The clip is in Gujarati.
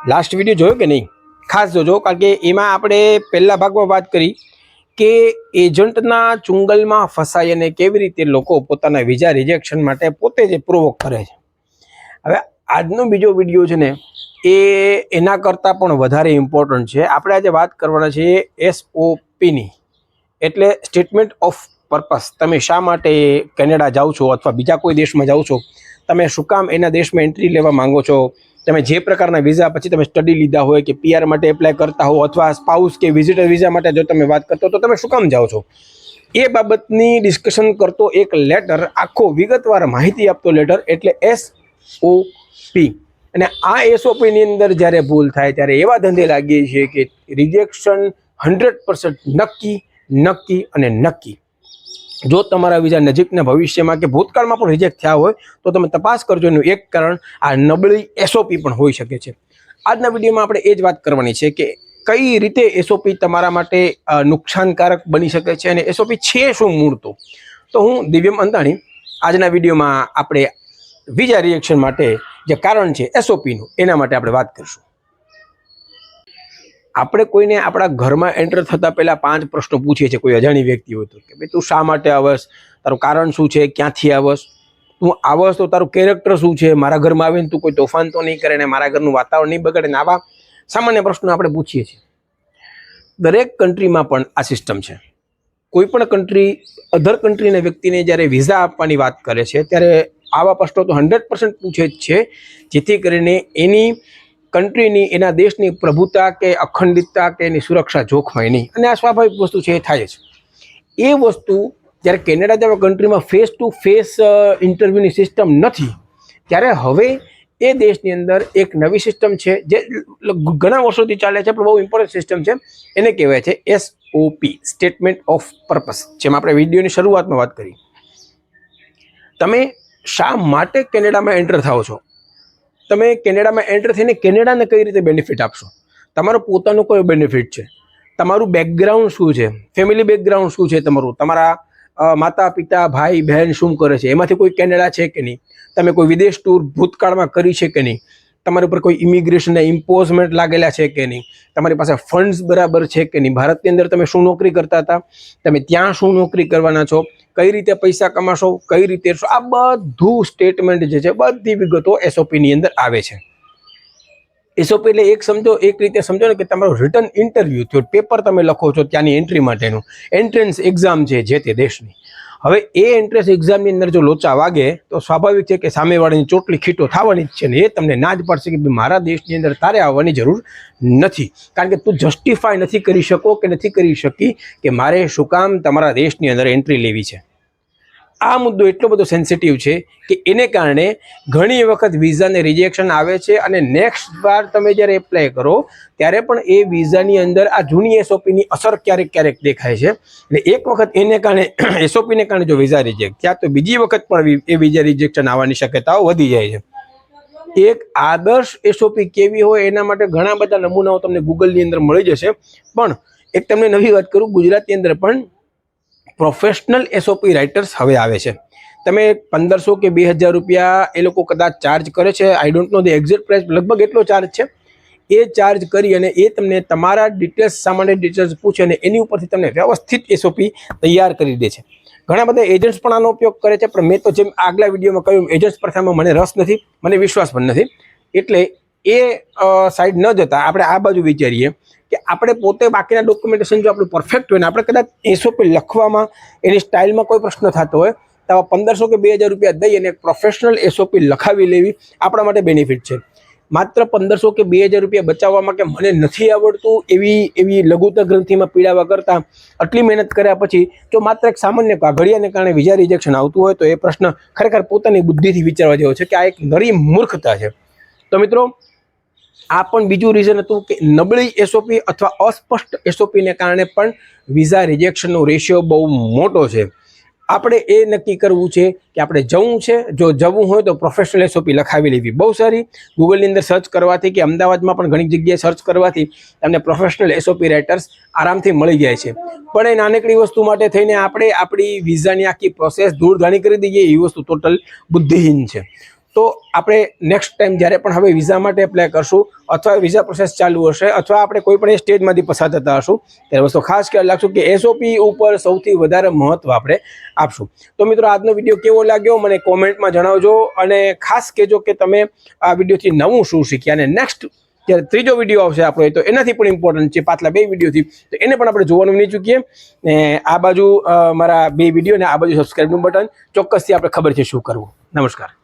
લાસ્ટ વિડીયો જોયો કે નહીં? ખાસ જોજો, કારણ કે એમાં આપણે પહેલા ભાગમાં વાત કરી કે એજન્ટના ચુંગલમાં ફસાઈ અને કેવી રીતે લોકો પોતાના વિઝા રિજેક્શન માટે પોતે જ પ્રોવોક કરે છે. હવે આજનો બીજો વિડીયો છે ને એ એના કરતાં પણ વધારે ઇમ્પોર્ટન્ટ છે. આપણે આજે વાત કરવાના છે SOPની, એટલે સ્ટેટમેન્ટ ઓફ પર્પસ. તમે શા માટે કેનેડા જાઓ છો અથવા બીજા કોઈ દેશમાં જાઓ છો, તમે શું કામ એના દેશમાં એન્ટ્રી લેવા માંગો છો, તમે જે પ્રકારના વિઝા પછી તમે સ્ટડી લીધા હોય કે PR માટે એપ્લાય કરતા હો અથવા સ્પાઉસ કે વિઝિટર વિઝા માટે જો તમે વાત કરતો તો તમે શું કામ જાઓ છો, એ બાબતની ડિસ્કશન કરતો એક લેટર, આખો વિગતવાર માહિતી આપતો લેટર એટલે SOP. અને આ SOPની અંદર જ્યારે ભૂલ થાય ત્યારે એવા ધંધે લાગીએ છીએ કે રિજેક્શન 100% નક્કી અને નક્કી. જો તમારા વિઝા નજીકના ભવિષ્યમાં કે ભૂતકાળમાં પણ રિજેક્ટ થયા હોય તો તમે તપાસ કરજો. એનું એક કારણ આ નબળી SOP પણ હોઈ શકે છે. આજના વિડીયોમાં આપણે એ જ વાત કરવાની છે કે કઈ રીતે SOP તમારા માટે નુકસાનકારક બની શકે છે અને SOP છે શું મૂળ. તો હું દિવ્યમ અંતાણી આજના વિડીયોમાં આપણે વિઝા રિજેક્શન માટે જે કારણ છે SOPનું એના માટે આપણે વાત કરીશું. આપણે કોઈને આપણા ઘરમાં એન્ટર થતાં પહેલાં 5 પ્રશ્નો પૂછીએ છીએ. કોઈ અજાણી વ્યક્તિ હોય તો કે ભાઈ તું શા માટે આવસ, તારું કારણ શું છે, ક્યાંથી આવસ, તું આવસ તો તારું કેરેક્ટર શું છે, મારા ઘરમાં આવીને તું કોઈ તોફાન તો નહીં કરે ને મારા ઘરનું વાતાવરણ નહીં બગડે ને. આવા સામાન્ય પ્રશ્નો આપણે પૂછીએ છીએ. દરેક કન્ટ્રીમાં પણ આ સિસ્ટમ છે. કોઈ પણ કન્ટ્રી અધર કન્ટ્રીના વ્યક્તિને જ્યારે વિઝા આપવાની વાત કરે છે ત્યારે આવા પ્રશ્નો તો 100% પૂછે જ છે, જેથી કરીને એની કન્ટ્રીની, એના દેશની પ્રભુતા કે અખંડિતતા કે એની સુરક્ષા જોખમાય નહીં. અને આ સ્વાભાવિક વસ્તુ છે, એ થાય જ. એ વસ્તુ જ્યારે કેનેડા જેવા કન્ટ્રીમાં ફેસ ટુ ફેસ ઇન્ટરવ્યૂની સિસ્ટમ નથી, ત્યારે હવે એ દેશની અંદર એક નવી સિસ્ટમ છે જે ઘણા વર્ષોથી ચાલે છે, પણ બહુ ઇમ્પોર્ટન્ટ સિસ્ટમ છે. એને કહેવાય છે SOP, સ્ટેટમેન્ટ ઓફ પર્પસ. જેમ આપણે વિડીયોની શરૂઆતમાં વાત કરી, તમે શા માટે કેનેડામાં એન્ટર થાઓ છો, તમે કેનેડામાં એન્ટર થઈને કેનેડાને કઈ રીતે બેનિફિટ આપશો, તમારો પોતાનો કયો બેનિફિટ છે, તમારું બેકગ્રાઉન્ડ શું છે, ફેમિલી બેકગ્રાઉન્ડ શું છે, તમારા માતા પિતા ભાઈ બહેન શું કરે છે, એમાંથી કોઈ કેનેડા છે કે નહીં, તમે કોઈ વિદેશ ટૂર ભૂતકાળમાં કરી છે કે નહીં, તમારી ઉપર કોઈ ઇમિગ્રેશનના ઇમ્પોઝમેન્ટ લાગેલા છે કે નહીં, તમારી પાસે ફંડ્સ બરાબર છે કે નહીં, ભારતની અંદર તમે શું નોકરી કરતા હતા, તમે ત્યાં શું નોકરી કરવાના છો, કઈ રીતે પૈસા કમાશો, કઈ રીતે, આ બધું સ્ટેટમેન્ટ જે છે બધી વિગતો SOPની અંદર આવે છે. SOP એટલે એક રીતે સમજો ને કે તમારું રિટર્ન ઇન્ટરવ્યૂ થયો, પેપર તમે લખો છો ત્યાંની એન્ટ્રી માટેનું, એન્ટ્રન્સ એક્ઝામ છે જે તે દેશની. હવે એ એન્ટ્રન્સ એક્ઝામની અંદર જો લોચા વાગે તો સ્વાભાવિક છે કે સામેવાળાની ચોટલી ખીટો થવાની જ છે ને એ તમને ના જ પાડશે કે મારા દેશની અંદર તારે આવવાની જરૂર નથી, કારણ કે તું જસ્ટિફાય નથી કરી શકો કે નથી કરી શકી કે મારે શું કામ તમારા દેશની અંદર એન્ટ્રી લેવી છે. આ મુદ્દો એટલો બધો સેન્સિટિવ છે કે એને કારણે ઘણી વખત વિઝાને રિજેક્શન આવે છે અને નેક્સ્ટ વાર તમે જ્યારે એપ્લાય કરો ત્યારે પણ એ વિઝાની અંદર આ જૂની SOPની અસર ક્યારેક દેખાય છે. અને એક વખત એને કારણે SOPને કારણે જો વિઝા રિજેક્ટ થયા તો બીજી વખત પણ એ વિઝા રિજેક્શન આવવાની શક્યતાઓ વધી જાય છે. એક આદર્શ SOP કેવી હોય એના માટે ઘણા બધા નમૂનાઓ તમને ગૂગલની અંદર મળી જશે, પણ એક તમને નવી વાત કરું, ગુજરાતની અંદર પણ પ્રોફેશનલ SOP રાઇટર્સ હવે આવે છે. તમે 1500 કે 2000 રૂપિયા એ લોકો કદાચ ચાર્જ કરે છે, I don't know the exact price, લગભગ એટલો ચાર્જ છે. એ ચાર્જ કરી અને એ તમને તમારા ડિટેલ્સ, સામાન્ય ડિટેલ્સ પૂછે અને એની ઉપરથી તમને વ્યવસ્થિત SOP તૈયાર કરી દે છે. ઘણા બધા એજન્ટ્સ પણ આનો ઉપયોગ કરે છે, પણ મેં તો જેમ આગલા વિડીયોમાં કહ્યું, એજન્ટ્સ પ્રથામાં મને રસ નથી, મને વિશ્વાસ પણ નથી, એટલે એ સાઈડ ન જતા આપણે આ બાજુ વિચારીએ કે આપણે પોતે બાકીના ડોક્યુમેન્ટેશન જો આપણું પરફેક્ટ હોય ને આપણે કદાચ SOP લખવામાં, એની સ્ટાઇલમાં કોઈ પ્રશ્ન થતો હોય તો 1500 કે 2000 રૂપિયા દઈ અને પ્રોફેશનલ SOP લખાવી લેવી આપણા માટે બેનિફિટ છે. માત્ર 1500 કે 2000 રૂપિયા બચાવવામાં કે મને નથી આવડતું એવી લઘુત્તર ગ્રંથિમાં પીડાવા કરતાં આટલી મહેનત કર્યા પછી જો માત્ર એક સામાન્ય કાગળિયાને કારણે વિઝા રિજેક્શન આવતું હોય તો એ પ્રશ્ન ખરેખર પોતાની બુદ્ધિથી વિચારવા જેવો છે કે આ એક નરી મૂર્ખતા છે. તો મિત્રો, આ પણ બીજું રીઝન હતું કે નબળી SOP અથવા અસ્પષ્ટ SOPને કારણે પણ વિઝા રિજેક્શનનો રેશિયો બહુ મોટો છે. આપણે એ નક્કી કરવું છે કે આપણે જવું છે, જો જવું હોય તો પ્રોફેશનલ SOP લખાવી લેવી બહુ સારી. ગૂગલની અંદર સર્ચ કરવાથી કે અમદાવાદમાં પણ ઘણી જગ્યાએ સર્ચ કરવાથી તમને પ્રોફેશનલ SOP રાઇટર્સ આરામથી મળી જાય છે. પણ એ નાનકડી વસ્તુ માટે થઈને આપણે આપણી વિઝાની આખી પ્રોસેસ દૂરધાણી કરી દઈએ, એ વસ્તુ ટોટલ બુદ્ધિહીન છે. તો આપણે નેક્સ્ટ ટાઈમ જ્યારે પણ હવે વિઝા માટે એપ્લાય કરશું અથવા વિઝા પ્રોસેસ ચાલુ હશે અથવા આપણે કોઈ પણ સ્ટેજમાંથી પસાર થતા હશું ત્યારે વસ્તુ ખાસ ખ્યાલ રાખશું કે એસઓપી ઉપર સૌથી વધારે મહત્વ આપણે આપશું. તો મિત્રો આજનો વિડીયો કેવો લાગ્યો મને કોમેન્ટમાં જણાવજો અને ખાસ કહેજો કે તમે આ વિડીયોથી નવું શું શીખ્યા. અને નેક્સ્ટ જ્યારે ત્રીજો વિડીયો આવશે આપણો તો એનાથી પણ ઇમ્પોર્ટન્ટ છે પાછલા 2 વિડીયોથી, તો એને પણ આપણે જોવાનું નહીં ચૂકીએ. ને આ બાજુ મારા 2 વિડીયો ને આ બાજુ સબસ્ક્રાઈબનું બટન ચોક્કસથી આપણે ખબર છે શું કરવું. નમસ્કાર.